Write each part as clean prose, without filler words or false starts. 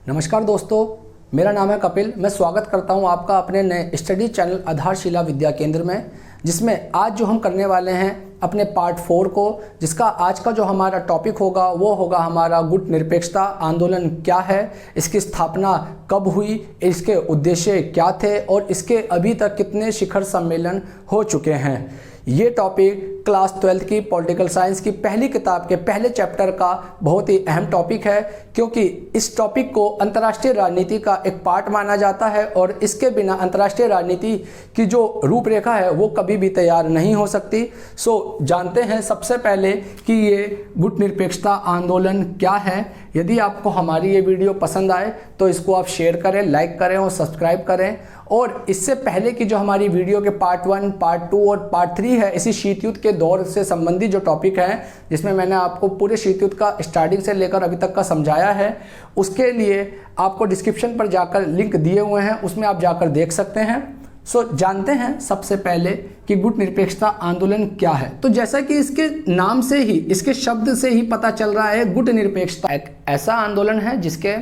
नमस्कार दोस्तों, मेरा नाम है कपिल। मैं स्वागत करता हूं आपका अपने नए स्टडी चैनल आधारशिला विद्या केंद्र में, जिसमें आज जो हम करने वाले हैं अपने पार्ट 4 को, जिसका आज का जो हमारा टॉपिक होगा वो होगा हमारा गुट निरपेक्षता आंदोलन क्या है, इसकी स्थापना कब हुई, इसके उद्देश्य क्या थे और इसके अभी तक कितने शिखर सम्मेलन हो चुके हैं। ये टॉपिक क्लास 12 की पॉलिटिकल साइंस की पहली किताब के पहले चैप्टर का बहुत ही अहम टॉपिक है, क्योंकि इस टॉपिक को अंतर्राष्ट्रीय राजनीति का एक पार्ट माना जाता है और इसके बिना अंतर्राष्ट्रीय राजनीति की जो रूपरेखा है वो कभी भी तैयार नहीं हो सकती। सो जानते हैं सबसे पहले कि ये गुट निरपेक्षता आंदोलन क्या है। यदि आपको हमारी ये वीडियो पसंद आए तो इसको आप शेयर करें, लाइक करें और सब्सक्राइब करें। और इससे पहले की जो हमारी वीडियो के पार्ट 1, पार्ट 2 और पार्ट 3 है, इसी शीत युद्ध के दौर से संबंधित जो टॉपिक है, जिसमें मैंने आपको पूरे शीत युद्ध का स्टार्टिंग से लेकर अभी तक का समझाया है, उसके लिए आपको डिस्क्रिप्शन पर जाकर लिंक दिए हुए हैं, उसमें आप जाकर देख सकते हैं। सो जानते हैं सबसे पहले कि गुट निरपेक्षता आंदोलन क्या है। तो जैसा कि इसके नाम से ही, इसके शब्द से ही पता चल रहा है, गुट निरपेक्षता एक ऐसा आंदोलन है जिसके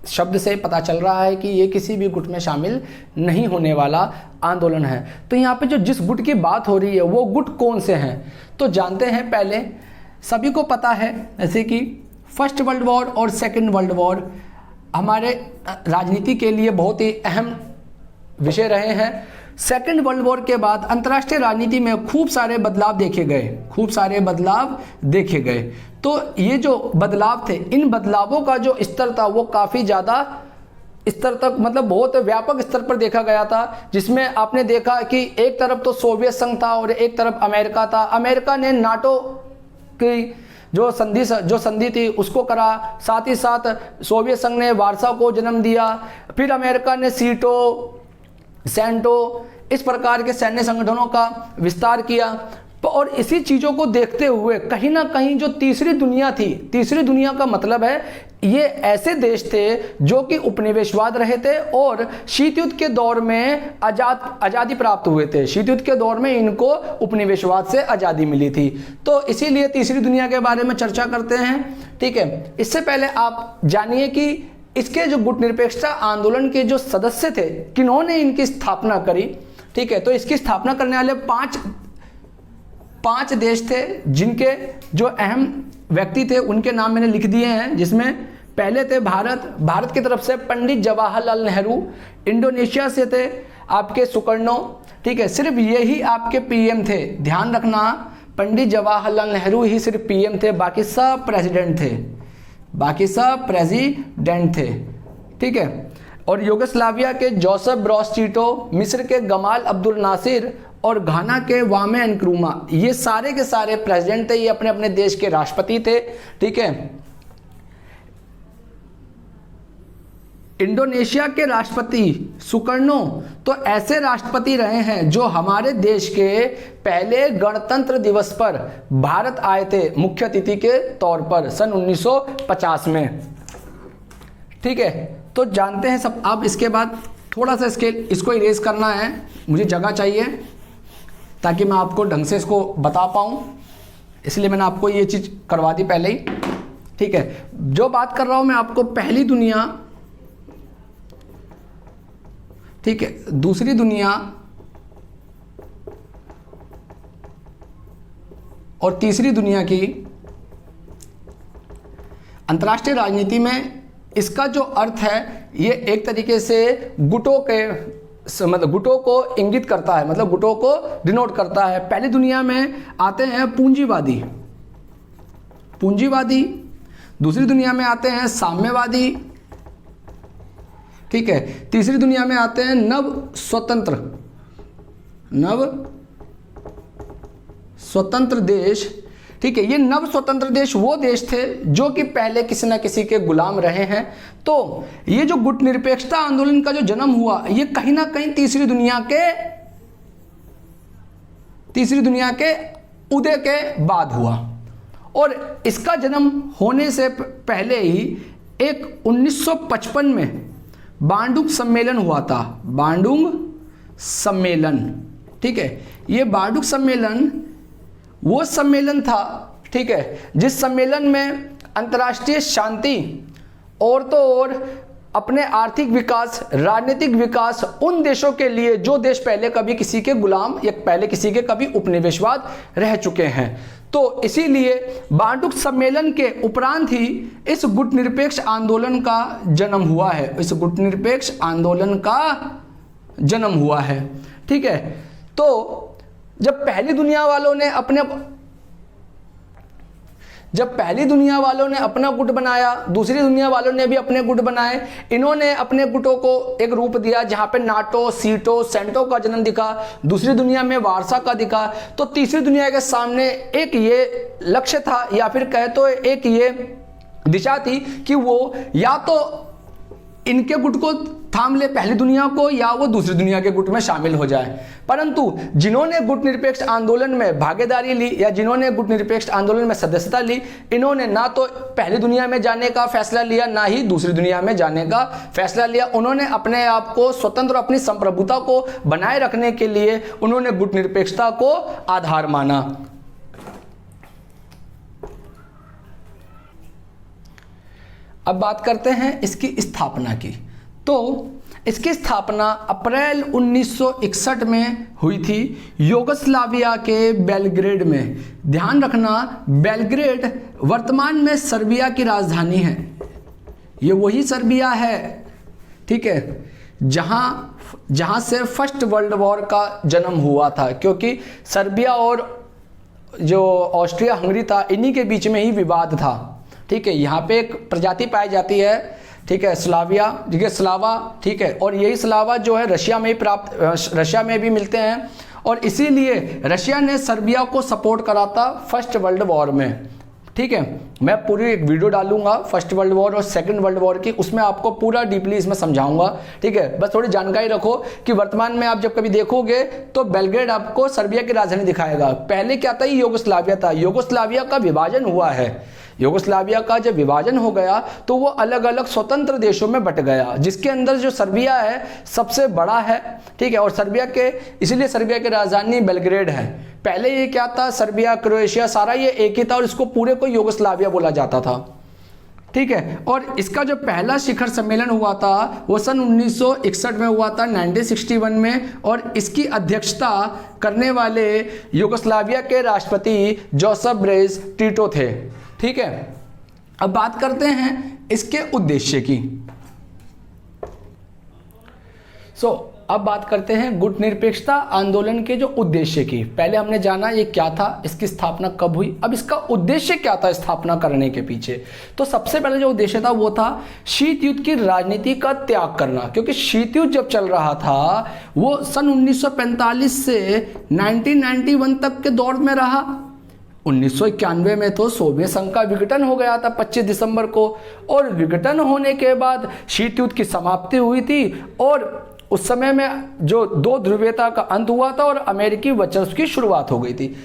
शब्द से पता चल रहा है कि ये किसी भी गुट में शामिल नहीं होने वाला आंदोलन है। तो यहाँ पे जो जिस गुट की बात हो रही है वो गुट कौन से हैं, तो जानते हैं। पहले सभी को पता है जैसे कि फर्स्ट वर्ल्ड वॉर और सेकंड वर्ल्ड वॉर हमारे राजनीति के लिए बहुत ही अहम विषय रहे हैं। सेकंड वर्ल्ड वॉर के बाद अंतर्राष्ट्रीय राजनीति में खूब सारे बदलाव देखे गए। तो ये जो बदलाव थे, इन बदलावों का जो स्तर था वो काफ़ी ज़्यादा स्तर तक, मतलब बहुत व्यापक स्तर पर देखा गया था, जिसमें आपने देखा कि एक तरफ तो सोवियत संघ था और एक तरफ अमेरिका था। अमेरिका ने नाटो की जो संधि थी उसको करा, साथ ही साथ सोवियत संघ ने वार्सा को जन्म दिया, फिर अमेरिका ने सेंटो इस प्रकार के सैन्य संगठनों का विस्तार किया। और इसी चीज़ों को देखते हुए कहीं ना कहीं जो तीसरी दुनिया थी, तीसरी दुनिया का मतलब है ये ऐसे देश थे जो कि उपनिवेशवाद रहे थे और शीत युद्ध के दौर में आज़ादी प्राप्त हुए थे। शीत युद्ध के दौर में इनको उपनिवेशवाद से आज़ादी मिली थी। तो इसीलिए तीसरी दुनिया के बारे में चर्चा करते हैं, ठीक है। इससे पहले आप जानिए कि इसके जो गुट निरपेक्षता आंदोलन के जो सदस्य थे, किन्होंने इनकी स्थापना करी, ठीक है। तो इसकी स्थापना करने वाले पांच देश थे, जिनके जो अहम व्यक्ति थे उनके नाम मैंने लिख दिए हैं, जिसमें पहले थे भारत की तरफ से पंडित जवाहरलाल नेहरू, इंडोनेशिया से थे आपके सुकर्णो, ठीक है। सिर्फ यही आपके पीएम थे, ध्यान रखना, पंडित जवाहरलाल नेहरू ही सिर्फ पीएम थे, बाकी सब प्रेसिडेंट थे, ठीक है। और यूगोस्लाविया के जोसेफ ब्रोज टीटो, मिस्र के गमाल अब्दुल नासिर और घाना के वामे एनक्रूमा, ये सारे के सारे प्रेसिडेंट थे, ये अपने अपने देश के राष्ट्रपति थे, ठीक है। इंडोनेशिया के राष्ट्रपति सुकर्णो तो ऐसे राष्ट्रपति रहे हैं जो हमारे देश के पहले गणतंत्र दिवस पर भारत आए थे मुख्य अतिथि के तौर पर सन 1950 में, ठीक है। तो जानते हैं सब। अब इसके बाद थोड़ा सा इसको इरेज करना है, मुझे जगह चाहिए ताकि मैं आपको ढंग से इसको बता पाऊँ, इसलिए मैंने आपको ये चीज़ करवा दी पहले ही, ठीक है। जो बात कर रहा हूँ मैं आपको पहली दुनिया, ठीक है, दूसरी दुनिया और तीसरी दुनिया की अंतर्राष्ट्रीय राजनीति में इसका जो अर्थ है ये एक तरीके से गुटों को इंगित करता है, मतलब गुटों को डिनोट करता है। पहली दुनिया में आते हैं पूंजीवादी, दूसरी दुनिया में आते हैं साम्यवादी, ठीक है। तीसरी दुनिया में आते हैं नव स्वतंत्र देश, ठीक है। ये नव स्वतंत्र देश वो देश थे जो कि पहले किसी न किसी के गुलाम रहे हैं। तो ये जो गुट निरपेक्षता आंदोलन का जो जन्म हुआ, ये कहीं ना कहीं तीसरी दुनिया के उदय के बाद हुआ। और इसका जन्म होने से पहले ही एक 1955 में बांडुंग सम्मेलन हुआ था, ठीक है। ये बांडुंग सम्मेलन वो सम्मेलन था, ठीक है, जिस सम्मेलन में अंतर्राष्ट्रीय शांति और तो और अपने आर्थिक विकास, राजनीतिक विकास उन देशों के लिए जो देश पहले कभी किसी के गुलाम या पहले किसी के कभी उपनिवेशवाद रह चुके हैं। तो इसीलिए बांडुक सम्मेलन के उपरांत ही इस गुटनिरपेक्ष आंदोलन का जन्म हुआ है, इस गुटनिरपेक्ष आंदोलन का जन्म हुआ है। ठीक है, तो जब पहली दुनिया वालों ने अपना गुट बनाया, दूसरी दुनिया वालों ने भी अपने गुट बनाए। इन्होंने अपने गुटों को एक रूप दिया जहां पे नाटो, सीटो, सेंटो का जन्म दिखा, दूसरी दुनिया में वारसा का दिखा। तो तीसरी दुनिया के सामने एक ये लक्ष्य था, या फिर कहे तो एक ये दिशा थी कि वो या तो इनके गुट को थाम ले पहली दुनिया को, या वो दूसरी दुनिया के गुट में शामिल हो जाए। परंतु जिन्होंने गुट निरपेक्ष आंदोलन में भागीदारी ली या जिन्होंने गुट निरपेक्ष आंदोलन में सदस्यता ली, इन्होंने ना तो पहली दुनिया में जाने का फैसला लिया, ना ही दूसरी दुनिया में जाने का फैसला लिया। उन्होंने अपने आप को स्वतंत्र, अपनी संप्रभुता को बनाए रखने के लिए उन्होंने गुट निरपेक्षता को आधार माना। अब बात करते हैं इसकी स्थापना की। तो इसकी स्थापना अप्रैल 1961 में हुई थी यूगोस्लाविया के बेलग्रेड में। ध्यान रखना, बेलग्रेड वर्तमान में सर्बिया की राजधानी है। ये वही सर्बिया है, ठीक है, जहां से फर्स्ट वर्ल्ड वॉर का जन्म हुआ था, क्योंकि सर्बिया और जो ऑस्ट्रिया हंगरी था, इन्हीं के बीच में ही विवाद था। ठीक है, यहाँ पे एक प्रजाति पाई जाती है, ठीक है, स्लाविया, ठीक है, स्लावा, ठीक है, और यही स्लावा जो है रशिया में भी मिलते हैं, और इसीलिए रशिया ने सर्बिया को सपोर्ट करा था फर्स्ट वर्ल्ड वॉर में। ठीक है, मैं पूरी एक वीडियो डालूंगा फर्स्ट वर्ल्ड वॉर और सेकंड वर्ल्ड वॉर की, उसमें आपको पूरा डीपली इसमें समझाऊंगा। ठीक है, बस थोड़ी जानकारी रखो कि वर्तमान में आप जब कभी देखोगे तो बेलग्रेड आपको सर्बिया की राजधानी दिखाएगा। पहले क्या था, ये यूगोस्लाविया था। यूगोस्लाविया का विभाजन हुआ है। यूगोस्लाविया का जब विभाजन हो गया तो वो अलग अलग स्वतंत्र देशों में बट गया, जिसके अंदर जो सर्बिया है सबसे बड़ा है। ठीक है, और इसलिए सर्बिया की राजधानी बेलग्रेड है। पहले ये क्या था, सर्बिया, क्रोएशिया, सारा ये एक ही था और इसको पूरे को यूगोस्लाविया बोला जाता था। ठीक है, और इसका जो पहला शिखर सम्मेलन हुआ था वो सन 1961 में हुआ था, 1961 में, और इसकी अध्यक्षता करने वाले यूगोस्लाविया के राष्ट्रपति जोसेफ ब्रेज टिटो थे। ठीक है, अब बात करते हैं इसके उद्देश्य की। अब बात करते हैं गुट निरपेक्षता आंदोलन के जो उद्देश्य की। पहले हमने जाना ये क्या था, इसकी स्थापना कब हुई, अब इसका उद्देश्य क्या था स्थापना करने के पीछे। तो सबसे पहले जो उद्देश्य था वो था शीत युद्ध की राजनीति का त्याग करना, क्योंकि शीत युद्ध जब चल रहा था वो सन 1945 से 1991 तक के दौर में रहा। 1991 में तो सोवियत संघ का विघटन हो गया था 25 दिसंबर को, और विघटन होने के बाद शीत युद्ध की समाप्ति हुई थी, और उस समय में जो दो ध्रुवीयता का अंत हुआ था और अमेरिकी वर्चस्व की शुरुआत हो गई थी।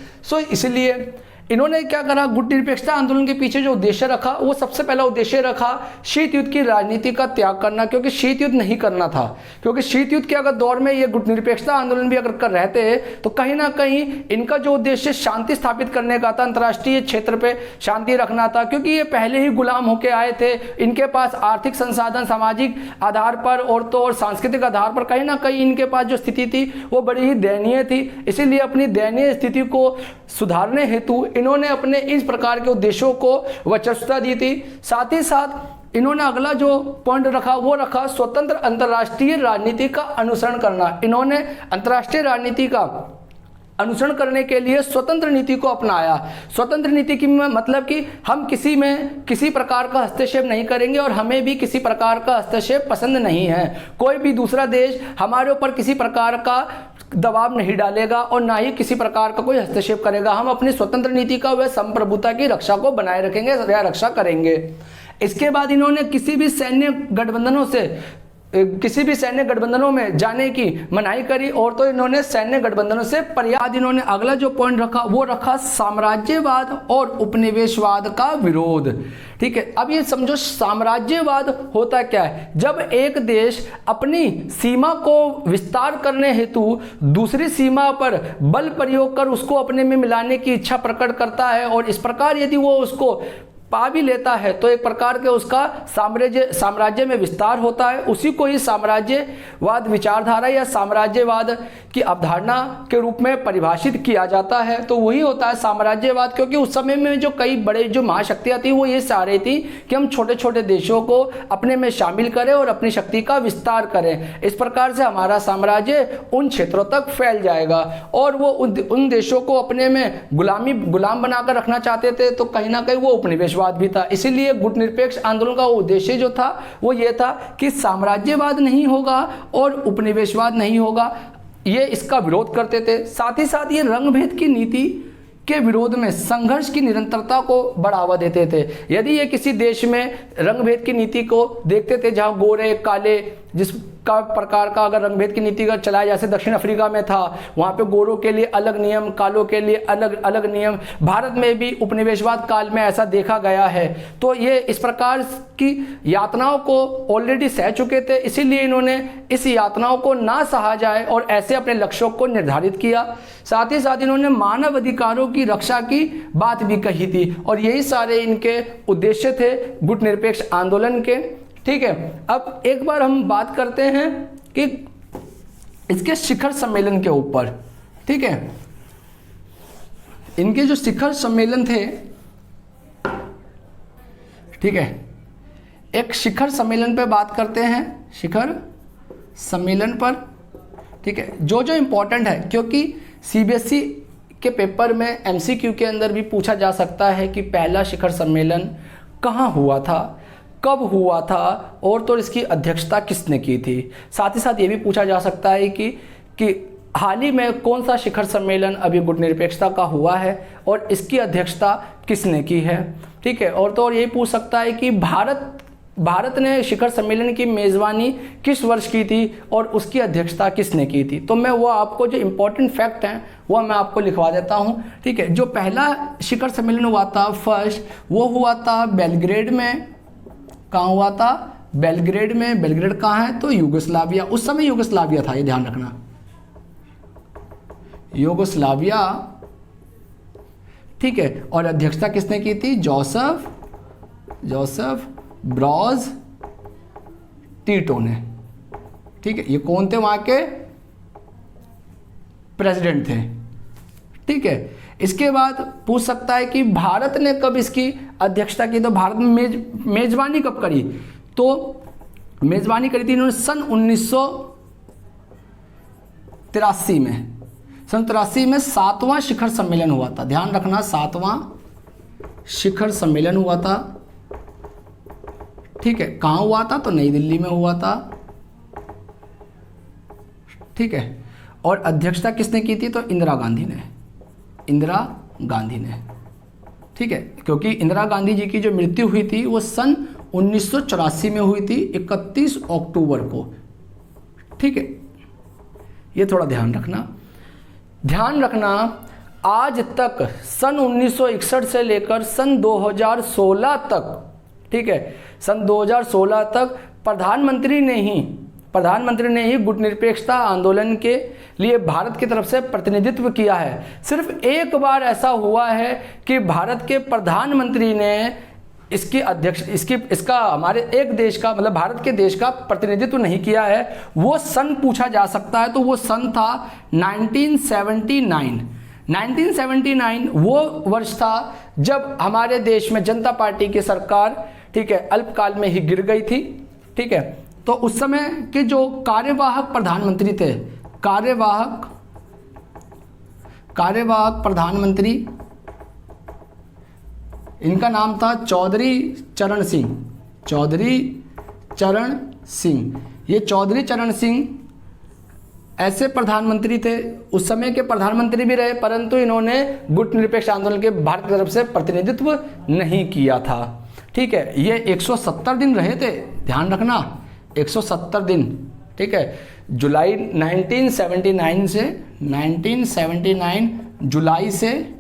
इसलिए इन्होंने क्या करा, गुट निरपेक्षता आंदोलन के पीछे जो उद्देश्य रखा वो सबसे पहला उद्देश्य रखा शीत युद्ध की राजनीति का त्याग करना, क्योंकि शीत युद्ध नहीं करना था। क्योंकि शीत युद्ध के अगर दौर में ये गुट निरपेक्षता आंदोलन भी अगर कर रहते तो कहीं ना कहीं इनका जो उद्देश्य शांति स्थापित करने का था, अंतर्राष्ट्रीय क्षेत्र पे शांति रखना था, क्योंकि ये पहले ही गुलाम होके आए थे। इनके पास आर्थिक संसाधन सामाजिक आधार पर और तो और सांस्कृतिक आधार पर कहीं ना कहीं इनके पास जो स्थिति थी वो बड़ी ही दयनीय थी। इसीलिए अपनी दयनीय स्थिति को सुधारने हेतु इन्होंने अपने इस प्रकार के उद्देश्यों को वर्चस्वता दी थी। साथ ही साथ इन्होंने अगला जो पॉइंट रखा वो रखा स्वतंत्र अंतर्राष्ट्रीय राजनीति का अनुसरण करना। इन्होंने अंतर्राष्ट्रीय राजनीति का अनुसरण करने के लिए स्वतंत्र नीति को अपनाया। स्वतंत्र नीति की मतलब कि हम किसी में किसी प्रकार का हस्तक्षेप नहीं करेंगे और हमें भी किसी प्रकार का हस्तक्षेप पसंद नहीं है। कोई भी दूसरा देश हमारे ऊपर किसी प्रकार का दबाव नहीं डालेगा और ना ही किसी प्रकार का कोई हस्तक्षेप करेगा। हम अपनी स्वतंत्र नीति का व संप्रभुता की रक्षा को बनाए रखेंगे या रक्षा करेंगे। इसके बाद इन्होंने किसी भी सैन्य गठबंधनों में जाने की मनाही करी, और तो इन्होंने सैन्य गठबंधनों से परियाद। इन्होंने अगला जो पॉइंट रखा वो रखा साम्राज्यवाद और उपनिवेशवाद का विरोध। ठीक है, अब ये समझो साम्राज्यवाद होता क्या है, जब एक देश अपनी सीमा को विस्तार करने हेतु दूसरी सीमा पर बल प्रयोग कर उसको अपने में मिलाने की इच्छा प्रकट करता है, और इस प्रकार यदि वो उसको पा भी लेता है तो एक प्रकार के उसका साम्राज्य में विस्तार होता है। उसी को ही साम्राज्यवाद विचारधारा या साम्राज्यवाद की अवधारणा के रूप में परिभाषित किया जाता है। तो वही होता है साम्राज्यवाद, क्योंकि उस समय में जो कई बड़े जो महाशक्तियाँ थी वो ये चाह रही थी कि हम छोटे छोटे देशों को अपने में शामिल करें और अपनी शक्ति का विस्तार करें। इस प्रकार से हमारा साम्राज्य उन क्षेत्रों तक फैल जाएगा और वो उन देशों को अपने में गुलाम बनाकर रखना चाहते थे। तो कहीं ना कहीं वो उपनिवेशवाद भी था। इसीलिए गुटनिरपेक्ष आंदोलन का उद्देश्य जो था वो ये था कि साम्राज्यवाद नहीं होगा और उपनिवेशवाद नहीं होगा, ये इसका विरोध करते थे। साथ ही साथ ये रंगभेद की नीति के विरोध में संघर्ष की निरंतरता को बढ़ावा देते थे। यदि ये किसी देश में रंगभेद की नीति को देखते थे, जहां गोरे काले जिस का प्रकार का अगर रंगभेद की नीति का चलाया, जैसे दक्षिण अफ्रीका में था, वहाँ पे गोरों के लिए अलग नियम, कालों के लिए अलग अलग नियम। भारत में भी उपनिवेशवाद काल में ऐसा देखा गया है। तो ये इस प्रकार की यातनाओं को ऑलरेडी सह चुके थे, इसीलिए इन्होंने इस यातनाओं को ना सहा जाए और ऐसे अपने लक्ष्यों को निर्धारित किया। साथ ही साथ इन्होंने मानव अधिकारों की रक्षा की बात भी कही थी और यही सारे इनके उद्देश्य थे गुटनिरपेक्ष आंदोलन के। ठीक है, अब एक बार हम बात करते हैं कि इसके शिखर सम्मेलन के ऊपर। ठीक है, इनके जो शिखर सम्मेलन थे, ठीक है, एक शिखर सम्मेलन पे बात करते हैं, शिखर सम्मेलन पर। ठीक है, जो जो इम्पोर्टेंट है, क्योंकि सीबीएसई के पेपर में एमसीक्यू के अंदर भी पूछा जा सकता है कि पहला शिखर सम्मेलन कहाँ हुआ था, कब हुआ था और तो इसकी अध्यक्षता किसने की थी। साथ ही साथ ये भी पूछा जा सकता है कि हाल ही में कौन सा शिखर सम्मेलन अभी गुटनिरपेक्षता का हुआ है और इसकी अध्यक्षता किसने की है। ठीक है, और तो और ये पूछ सकता है कि भारत ने शिखर सम्मेलन की मेज़बानी किस वर्ष की थी और उसकी अध्यक्षता किसने की थी। तो मैं वो आपको जो इम्पोर्टेंट फैक्ट हैं वो मैं आपको लिखवा देता हूँ। ठीक है, जो पहला शिखर सम्मेलन हुआ था फर्स्ट, वो हुआ था बेलग्रेड में। कहाँ हुआ था? बेलग्रेड में। बेलग्रेड कहाँ है? तो यूगोस्लाविया, उस समय यूगोस्लाविया था, ये ध्यान रखना, यूगोस्लाविया। ठीक है, और अध्यक्षता किसने की थी? जोसेफ ब्रॉज टीटो ने। ठीक है, ये कौन थे? वहां के प्रेसिडेंट थे। ठीक है, इसके बाद पूछ सकता है कि भारत ने कब इसकी अध्यक्षता की। तो भारत में मेजबानी कब करी? तो मेजबानी करी थी इन्होंने सन 1983 में। सन 83 में 7वां शिखर सम्मेलन हुआ था। ध्यान रखना, 7वां शिखर सम्मेलन हुआ था। ठीक है, कहाँ हुआ था? तो नई दिल्ली में हुआ था। ठीक है, और अध्यक्षता किसने की थी? तो इंदिरा गांधी ने। ठीक है, क्योंकि इंदिरा गांधी जी की जो मृत्यु हुई थी वो सन 1984 में हुई थी, 31 अक्टूबर को। ठीक है, ये थोड़ा ध्यान रखना। आज तक सन 1961 से लेकर सन 2016 तक, ठीक है, सन 2016 तक प्रधानमंत्री ने ही गुटनिरपेक्षता आंदोलन के लिए भारत की तरफ से प्रतिनिधित्व किया है। सिर्फ एक बार ऐसा हुआ है कि भारत के प्रधानमंत्री ने इसका हमारे एक देश का, मतलब भारत के देश का प्रतिनिधित्व नहीं किया है। वो सन पूछा जा सकता है, तो वो सन था 1979। 1979 वो वर्ष था जब हमारे देश में जनता पार्टी की सरकार, ठीक है, अल्पकाल में ही गिर गई थी। ठीक है, तो उस समय के जो कार्यवाहक प्रधानमंत्री थे, कार्यवाहक प्रधानमंत्री, इनका नाम था चौधरी चरण सिंह। ये चौधरी चरण सिंह ऐसे प्रधानमंत्री थे, उस समय के प्रधानमंत्री भी रहे, परंतु इन्होंने गुटनिरपेक्ष आंदोलन के भारत की तरफ से प्रतिनिधित्व नहीं किया था। ठीक है, ये 170 दिन रहे थे, ध्यान रखना, 170 दिन। ठीक है, जुलाई 1979 जुलाई से,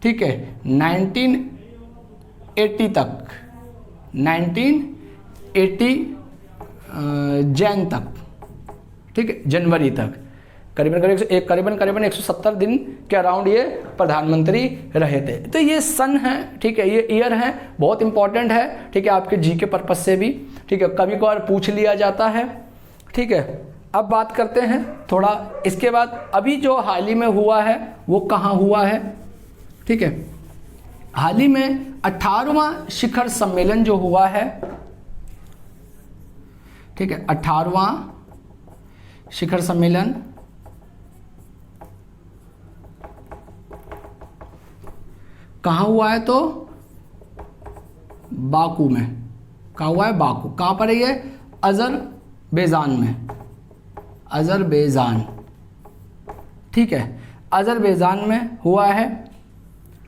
ठीक है, 1980 तक, 1980 जनवरी तक करीबन 170 दिन के अराउंड ये प्रधानमंत्री रहे थे। तो ये सन है, ठीक है, ये ईयर है, बहुत इंपॉर्टेंट है, ठीक है, आपके जीके पर्पस से भी, ठीक है, कभी कभार पूछ लिया जाता है, ठीक है। अब बात करते हैं थोड़ा इसके बाद, अभी जो हाल ही में हुआ है वो कहाँ हुआ है, ठीक है। हाल ही में 18वां शिखर सम्मेलन जो हुआ है, ठीक है, 18वां शिखर सम्मेलन कहाँ हुआ है, तो बाकू में। कहाँ हुआ है, बाकू। कहाँ पर है ये, अजरबैजान में, अजरबैजान, ठीक है, अजरबैजान में हुआ है,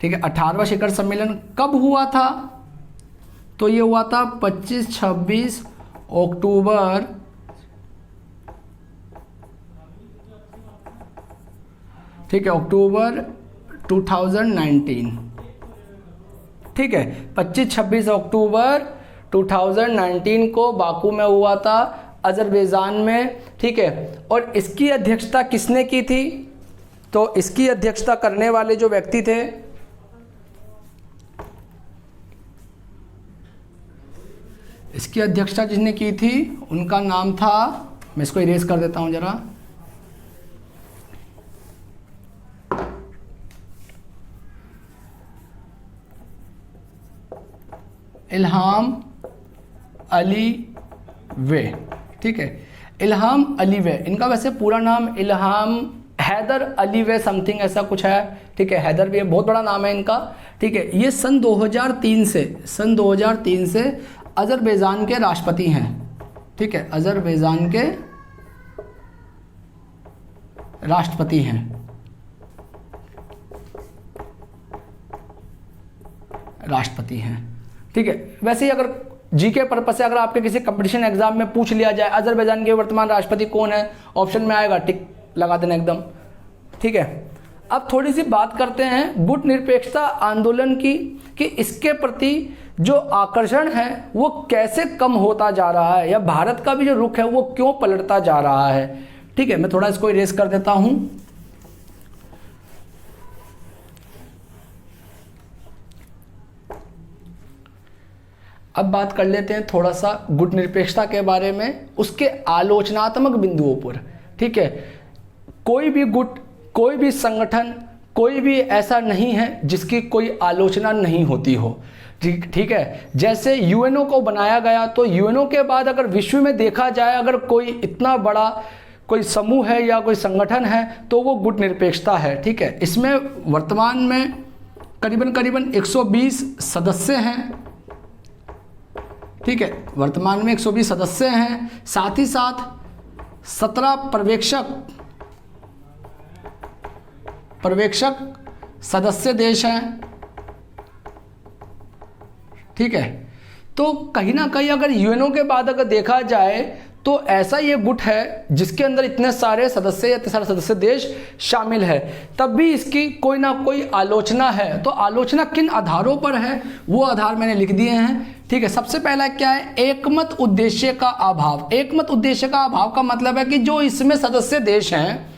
ठीक है। 18वां शिखर सम्मेलन कब हुआ था, तो ये हुआ था 25-26 अक्टूबर 2019, ठीक है, 25-26 अक्टूबर 2019 को बाकू में हुआ था, अजरबैजान में, ठीक है। और इसकी अध्यक्षता किसने की थी, तो इसकी अध्यक्षता करने वाले जो व्यक्ति थे, इसकी अध्यक्षता जिसने की थी उनका नाम था, मैं इसको इरेज कर देता हूं जरा, इल्हाम अलीवे, ठीक है, इल्हाम अलीवे। इनका वैसे पूरा नाम इल्हाम हैदर अलीवे समथिंग ऐसा कुछ है, ठीक है, हैदर भी है, बहुत बड़ा नाम है इनका, ठीक है। ये सन 2003 से अजरबैजान के राष्ट्रपति हैं, ठीक है, अजरबैजान के राष्ट्रपति हैं, ठीक है। वैसे ही अगर जीके पर्पस से अगर आपके किसी कंपटीशन एग्जाम में पूछ लिया जाए अजरबैजान के वर्तमान राष्ट्रपति कौन है, ऑप्शन में आएगा, टिक लगा देना एकदम, ठीक है। अब थोड़ी सी बात करते हैं गुट निरपेक्षता आंदोलन की, कि इसके प्रति जो आकर्षण है वो कैसे कम होता जा रहा है, या भारत का भी जो रुख है वो क्यों पलटता जा रहा है, ठीक है। मैं थोड़ा इसको इरेज कर देता हूं। अब बात कर लेते हैं थोड़ा सा गुट निरपेक्षता के बारे में, उसके आलोचनात्मक बिंदुओं पर, ठीक है। कोई भी गुट, कोई भी संगठन, कोई भी ऐसा नहीं है जिसकी कोई आलोचना नहीं होती हो, ठीक है। जैसे यूएनओ को बनाया गया, तो यूएनओ के बाद अगर विश्व में देखा जाए अगर कोई इतना बड़ा कोई समूह है या कोई संगठन है तो वो गुट निरपेक्षता है, ठीक है। इसमें वर्तमान में करीबन 120 सदस्य हैं, ठीक है, वर्तमान में 120 सदस्य हैं, साथ ही साथ 17 पर्यवेक्षक सदस्य देश हैं, ठीक है। तो कहीं ना कहीं अगर यूएनओ के बाद अगर देखा जाए तो ऐसा ये गुट है जिसके अंदर इतने सारे सदस्य या इतने सारे सदस्य देश शामिल है, तब भी इसकी कोई ना कोई आलोचना है। तो आलोचना किन आधारों पर है वो आधार मैंने लिख दिए हैं, ठीक है। सबसे पहला क्या है, एकमत उद्देश्य का अभाव। एकमत उद्देश्य का अभाव का मतलब है कि जो इसमें सदस्य देश हैं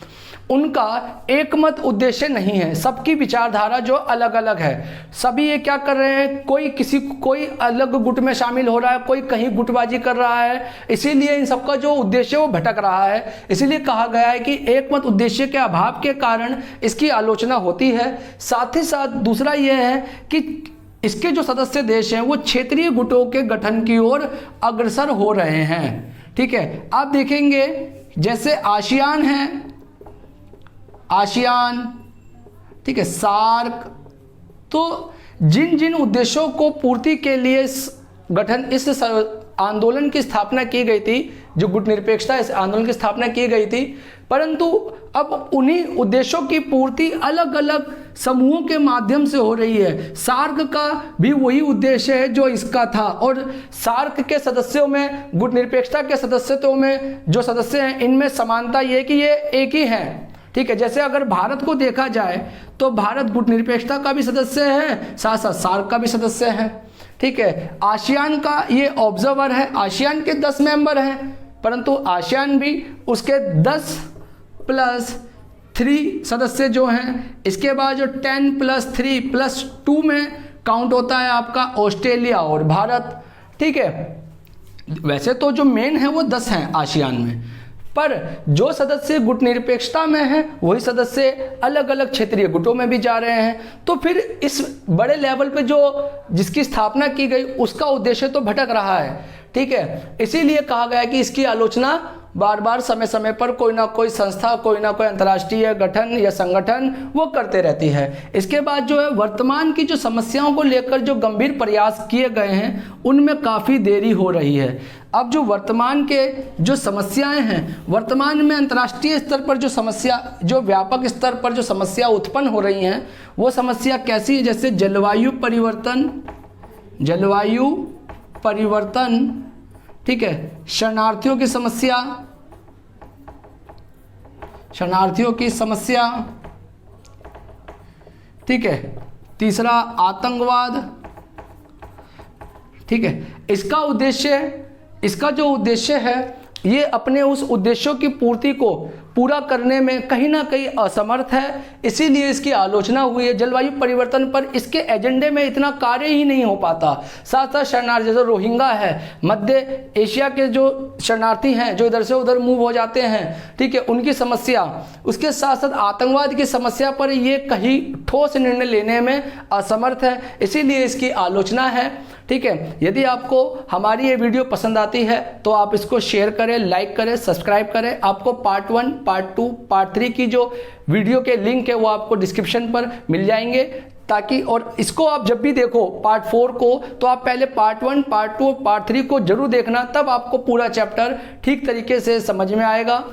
उनका एकमत उद्देश्य नहीं है, सबकी विचारधारा जो अलग अलग है, सभी ये क्या कर रहे हैं, कोई अलग गुट में शामिल हो रहा है, कोई कहीं गुटबाजी कर रहा है, इसीलिए इन सबका जो उद्देश्य वो भटक रहा है। इसीलिए कहा गया है कि एकमत उद्देश्य के अभाव के कारण इसकी आलोचना होती है। साथ ही साथ दूसरा ये है कि इसके जो सदस्य देश हैं वो क्षेत्रीय गुटों के गठन की ओर अग्रसर हो रहे हैं, ठीक है। आप देखेंगे जैसे आसियान है, आसियान, ठीक है, सार्क, तो जिन जिन उद्देश्यों को पूर्ति के लिए इस आंदोलन की स्थापना की गई थी, जो गुट निरपेक्षता इस आंदोलन की स्थापना की गई थी, परंतु अब उन्हीं उद्देश्यों की पूर्ति अलग अलग समूहों के माध्यम से हो रही है। सार्क का भी वही उद्देश्य है जो इसका था, और सार्क के सदस्यों में, गुट निरपेक्षता के सदस्यों में जो सदस्य हैं इनमें समानता ये कि ये एक ही हैं, ठीक है। जैसे अगर भारत को देखा जाए तो भारत गुट निरपेक्षता का भी सदस्य है, साथ साथ सार्क का भी सदस्य है, ठीक है। आसियान का ये ऑब्जर्वर है, आसियान के 10 मेंबर हैं, परंतु आसियान भी उसके 10 प्लस 3 सदस्य जो हैं, इसके बाद जो 10 + 3 + 2 में काउंट होता है आपका ऑस्ट्रेलिया और भारत। ठीक है, वैसे तो जो मेन है वो 10 हैं आसियान में, पर जो सदस्य गुट निरपेक्षता में हैं वही सदस्य अलग अलग क्षेत्रीय गुटों में भी जा रहे हैं। तो फिर इस बड़े लेवल पे जो जिसकी स्थापना की गई उसका उद्देश्य तो भटक रहा है। ठीक है, इसीलिए कहा गया कि इसकी आलोचना बार बार समय समय पर कोई ना कोई संस्था, कोई ना कोई अंतर्राष्ट्रीय गठन या संगठन वो करते रहती है। इसके बाद जो है वर्तमान की जो समस्याओं को लेकर जो गंभीर प्रयास किए गए हैं उनमें काफ़ी देरी हो रही है। अब जो वर्तमान के जो समस्याएं हैं, वर्तमान में अंतर्राष्ट्रीय स्तर पर जो समस्या, जो व्यापक स्तर पर जो समस्या उत्पन्न हो रही हैं वो समस्या कैसी है, जैसे जलवायु परिवर्तन, ठीक है, शरणार्थियों की समस्या, ठीक है, तीसरा आतंकवाद। ठीक है, इसका जो उद्देश्य है ये अपने उस उद्देश्यों की पूर्ति को पूरा करने में कहीं ना कहीं असमर्थ है, इसीलिए इसकी आलोचना हुई है। जलवायु परिवर्तन पर इसके एजेंडे में इतना कार्य ही नहीं हो पाता। साथ साथ शरणार्थी, जैसे रोहिंगा है, मध्य एशिया के जो शरणार्थी हैं जो इधर से उधर मूव हो जाते हैं, ठीक है, उनकी समस्या, उसके साथ साथ आतंकवाद की समस्या पर ये कहीं ठोस निर्णय लेने में असमर्थ है, इसीलिए इसकी आलोचना है। ठीक है, यदि आपको हमारी ये वीडियो पसंद आती है तो आप इसको शेयर करें, लाइक करें, सब्सक्राइब करें। आपको पार्ट 1, पार्ट 2, पार्ट 3 की जो वीडियो के लिंक है वो आपको डिस्क्रिप्शन पर मिल जाएंगे, ताकि और इसको आप जब भी देखो पार्ट 4 को, तो आप पहले पार्ट 1, पार्ट 2, पार्ट 3 को जरूर देखना, तब आपको पूरा चैप्टर ठीक तरीके से समझ में आएगा।